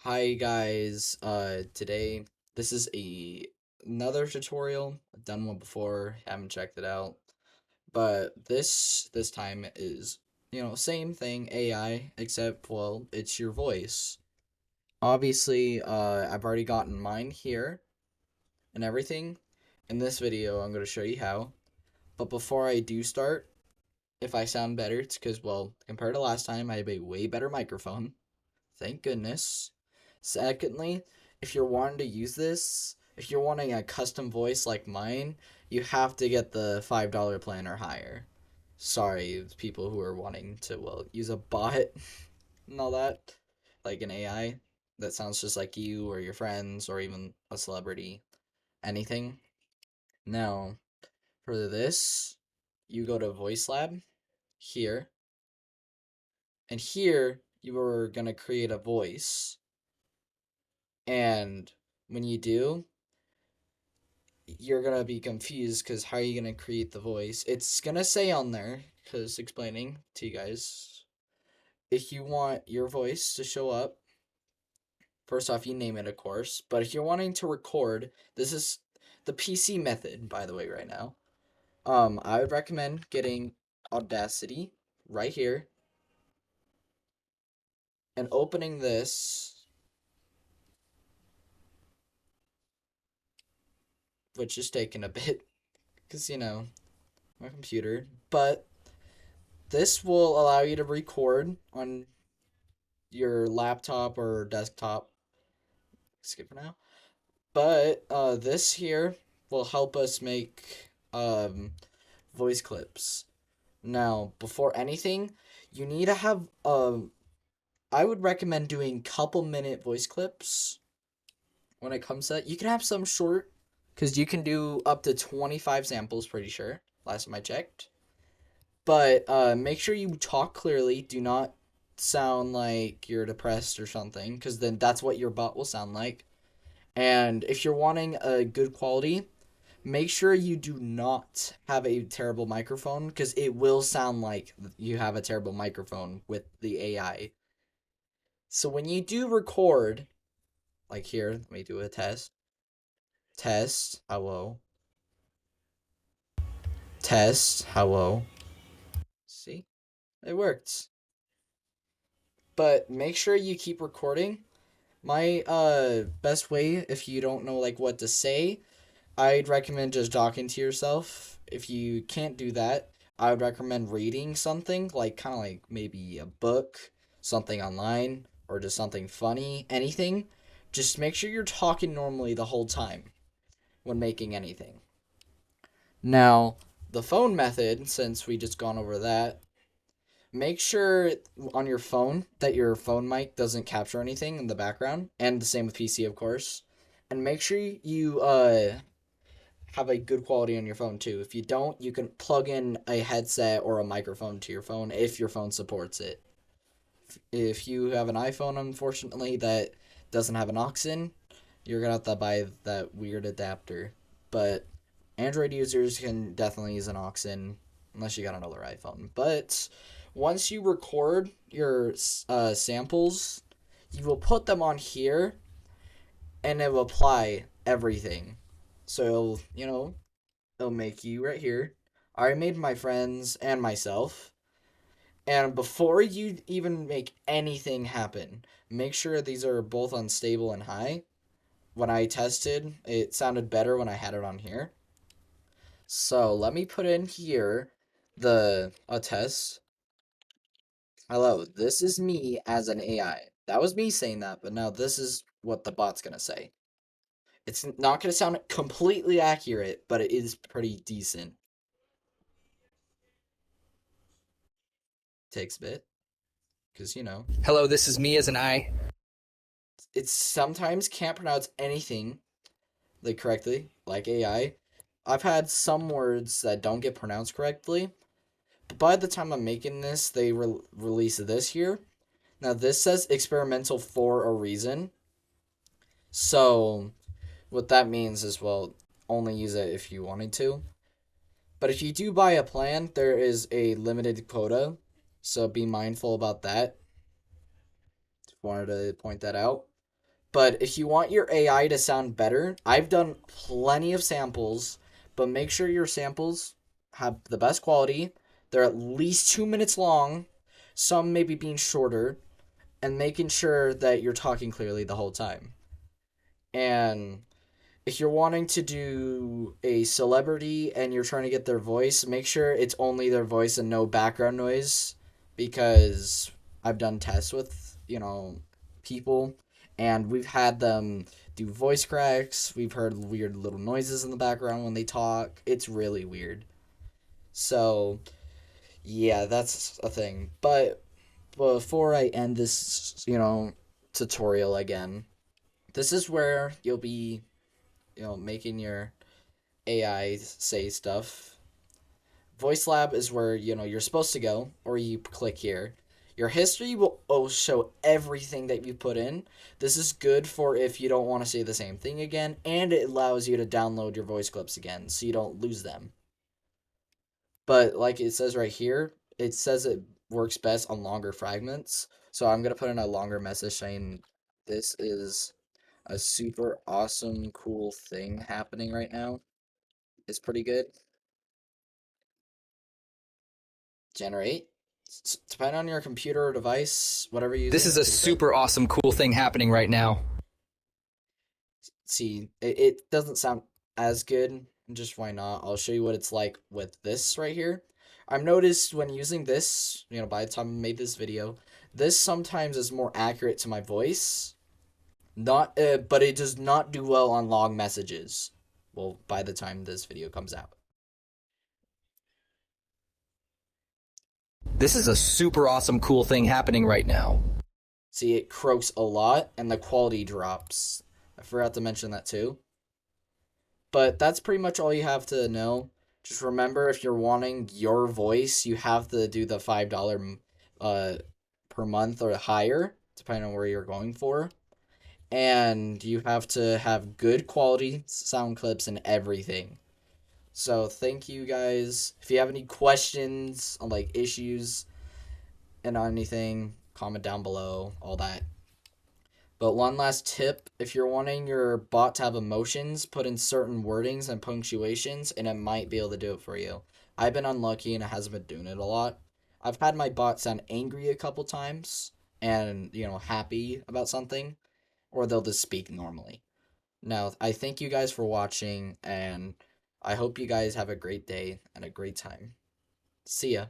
Hi guys, today this is another tutorial. I've done one before, haven't checked it out. But this time is, same thing, AI, except well, it's your voice. Obviously, I've already gotten mine here and everything. In this video, I'm going to show you how. But before I do start, if I sound better, it's because, well, compared to last time, I have a way better microphone. Thank goodness. Secondly, if you're wanting to use this, if you're wanting a custom voice like mine, you have to get the $5 plan or higher. Sorry, people who are wanting to, well, use a bot and all that, like an AI that sounds just like you or your friends or even a celebrity, anything. Now, for this, you go to Voice Lab here, and here you are going to create a voice. And when you do, you're gonna be confused because how are you gonna create the voice? It's gonna say on there, because explaining to you guys, if you want your voice to show up, first off, you name it, of course. But if you're wanting to record, this is the PC method, by the way, right now. I would recommend getting Audacity right here and opening this, which is taking a bit, because my computer. But this will allow you to record on your laptop or desktop. Skip for now. But this here will help us make voice clips. Now, before anything, you need to have I would recommend doing couple-minute voice clips when it comes to that. You can have some short, because you can do up to 25 samples, pretty sure, last time I checked. But make sure you talk clearly. Do not sound like you're depressed or something, because then that's what your bot will sound like. And if you're wanting a good quality, make sure you do not have a terrible microphone, because it will sound like you have a terrible microphone with the AI. So when you do record, like here, let me do a test. Test, hello. Test, hello. See? It worked. But make sure you keep recording. My best way, if you don't know like what to say, I'd recommend just talking to yourself. If you can't do that, I would recommend reading something, like kind of like maybe a book, something online, or just something funny, anything. Just make sure you're talking normally the whole time when making anything. Now, the phone method, since we just gone over that, make sure on your phone that your phone mic doesn't capture anything in the background, and the same with PC, of course. And make sure you have a good quality on your phone too. If you don't, you can plug in a headset or a microphone to your phone if your phone supports it. If you have an iPhone, unfortunately, that doesn't have an aux in, you're gonna have to buy that weird adapter. But Android users can definitely use an aux in unless you got another iPhone. But once you record your samples, you will put them on here and it will apply everything. So it'll make you right here. I made my friends and myself. And before you even make anything happen, make sure these are both unstable and high. When I tested, it sounded better when I had it on here. So let me put in here the a test. Hello, this is me as an AI. That was me saying that, but now this is what the bot's gonna say. It's not gonna sound completely accurate, but it is pretty decent. Takes a bit, because Hello, this is me as an I. it sometimes can't pronounce anything like correctly, like AI. I've had some words that don't get pronounced correctly, but by the time I'm making this, they release this here. Now this says experimental for a reason. So what that means is, well, only use it if you wanted to. But if you do buy a plan, there is a limited quota, so be mindful about that. Just wanted to point that out. But if you want your AI to sound better, I've done plenty of samples, but make sure your samples have the best quality. They're at least 2 minutes long, some maybe being shorter, and making sure that you're talking clearly the whole time. And if you're wanting to do a celebrity and you're trying to get their voice, make sure it's only their voice and no background noise, because I've done tests with, people, and we've had them do voice cracks. We've heard weird little noises in the background when they talk. It's really weird. So, yeah, that's a thing. But before I end this, tutorial again, this is where you'll be, making your AI say stuff. Voice Lab is where, you're supposed to go, or you click here. Your history will show everything that you put in. This is good for if you don't want to say the same thing again, and it allows you to download your voice clips again so you don't lose them. But like it says right here, it says it works best on longer fragments. So I'm going to put in a longer message saying this is a super awesome, cool thing happening right now. It's pretty good. Generate. Depending on your computer or device, whatever you're This using, is a it's pretty good. super awesome, cool thing happening right now. See, it doesn't sound as good. Just why not? I'll show you what it's like with this right here. I've noticed when using this, by the time I made this video, this sometimes is more accurate to my voice. Not, but it does not do well on long messages. Well, by the time this video comes out. This is a super awesome, cool thing happening right now. See, it croaks a lot and the quality drops. I forgot to mention that too. But that's pretty much all you have to know. Just remember, if you're wanting your voice, you have to do the $5 per month or higher, depending on where you're going for. And you have to have good quality sound clips and everything. So thank you guys. If you have any questions on like issues and on anything, comment down below, all that. But one last tip, if you're wanting your bot to have emotions, put in certain wordings and punctuations, and it might be able to do it for you. I've been unlucky and it hasn't been doing it a lot. I've had my bot sound angry a couple times and, happy about something, or they'll just speak normally. Now, I thank you guys for watching, and I hope you guys have a great day and a great time. See ya.